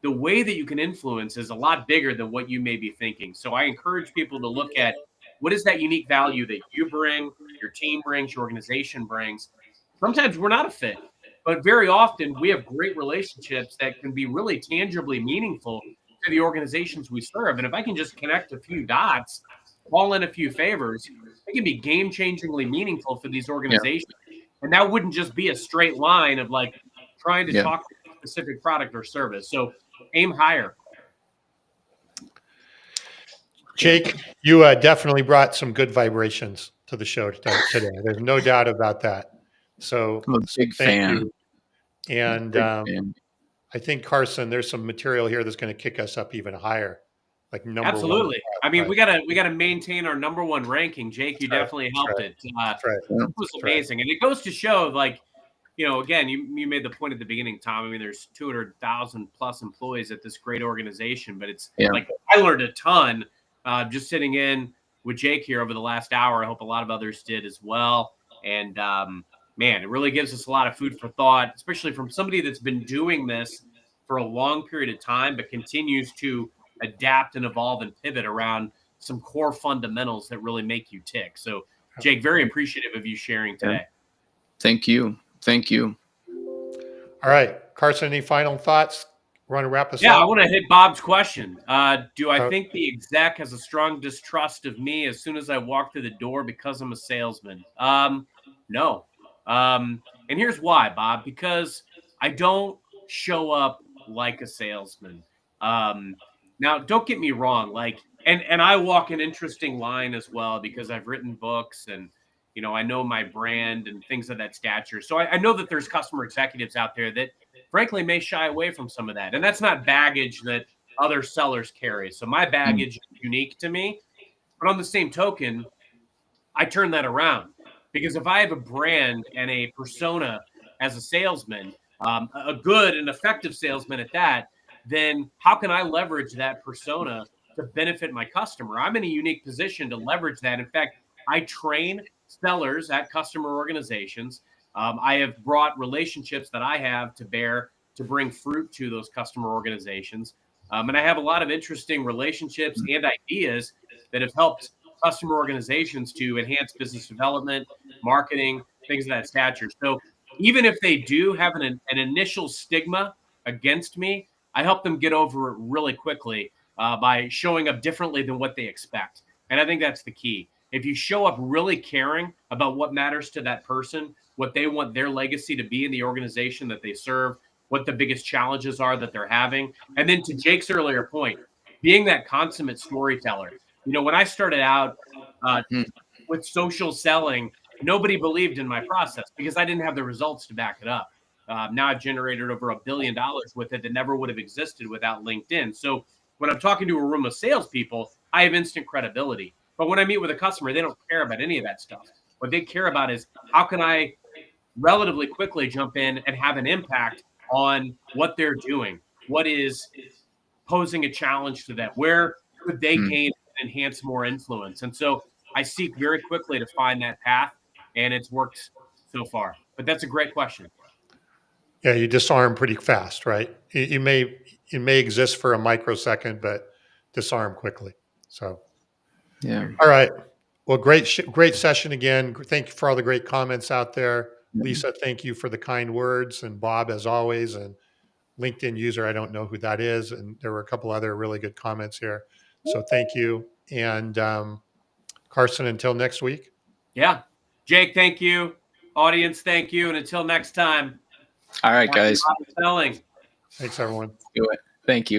the way that you can influence is a lot bigger than what you may be thinking. So I encourage people to look at, what is that unique value that you bring, your team brings, your organization brings. Sometimes we're not a fit, but very often we have great relationships that can be really tangibly meaningful to the organizations we serve. And if I can just connect a few dots, call in a few favors, it can be game-changingly meaningful for these organizations. And that wouldn't just be a straight line of trying to talk to a specific product or service. So aim higher. Jake, you definitely brought some good vibrations to the show today. There's no doubt about that. So I'm a big fan. You. And I think, Carson, there's some material here that's going to kick us up even higher. Absolutely. I mean, we gotta maintain our number one ranking. Jake, you definitely helped it. It was amazing. And it goes to show, again, you made the point at the beginning, Tom. I mean, there's 200,000 plus employees at this great organization, but it's I learned a ton just sitting in with Jake here over the last hour. I hope a lot of others did as well. And man, it really gives us a lot of food for thought, especially from somebody that's been doing this for a long period of time, but continues to adapt and evolve and pivot around some core fundamentals that really make you tick. So, Jake, very appreciative of you sharing today. Thank you. All right, Carson, any final thoughts? Want to wrap us up? Yeah, I want to hit Bob's question. Do I think the exec has a strong distrust of me as soon as I walk through the door because I'm a salesman? No. And here's why, Bob. Because I don't show up like a salesman. Now, don't get me wrong, like, and I walk an interesting line as well because I've written books and I know my brand and things of that stature. So I know that there's customer executives out there that frankly may shy away from some of that. And that's not baggage that other sellers carry. So my Mm. baggage is unique to me. But on the same token, I turn that around because if I have a brand and a persona as a salesman, a good and effective salesman at that, then how can I leverage that persona to benefit my customer? I'm in a unique position to leverage that. In fact, I train sellers at customer organizations. I have brought relationships that I have to bear to bring fruit to those customer organizations. And I have a lot of interesting relationships and ideas that have helped customer organizations to enhance business development, marketing, things of that stature. So even if they do have an initial stigma against me, I help them get over it really quickly by showing up differently than what they expect. And I think that's the key. If you show up really caring about what matters to that person, what they want their legacy to be in the organization that they serve, what the biggest challenges are that they're having. And then to Jake's earlier point, being that consummate storyteller. When I started out Mm. with social selling, nobody believed in my process because I didn't have the results to back it up. Now I've generated over $1 billion with it that never would have existed without LinkedIn. So when I'm talking to a room of salespeople, I have instant credibility. But when I meet with a customer, they don't care about any of that stuff. What they care about is how can I relatively quickly jump in and have an impact on what they're doing? What is posing a challenge to them? Where could they Mm. gain and enhance more influence? And so I seek very quickly to find that path, and it's worked so far. But that's a great question. Yeah, you disarm pretty fast, right? It may exist for a microsecond, but disarm quickly. So, Yeah. all right. Well, great session again. Thank you for all the great comments out there. Mhm. Lisa, thank you for the kind words, and Bob, as always, and LinkedIn user. I don't know who that is, and there were a couple other really good comments here. So thank you. And Carson, until next week. Yeah. Jake, thank you. Audience, thank you. And until next time, All right, happy guys. selling. Thanks, everyone. Do it. Thank you.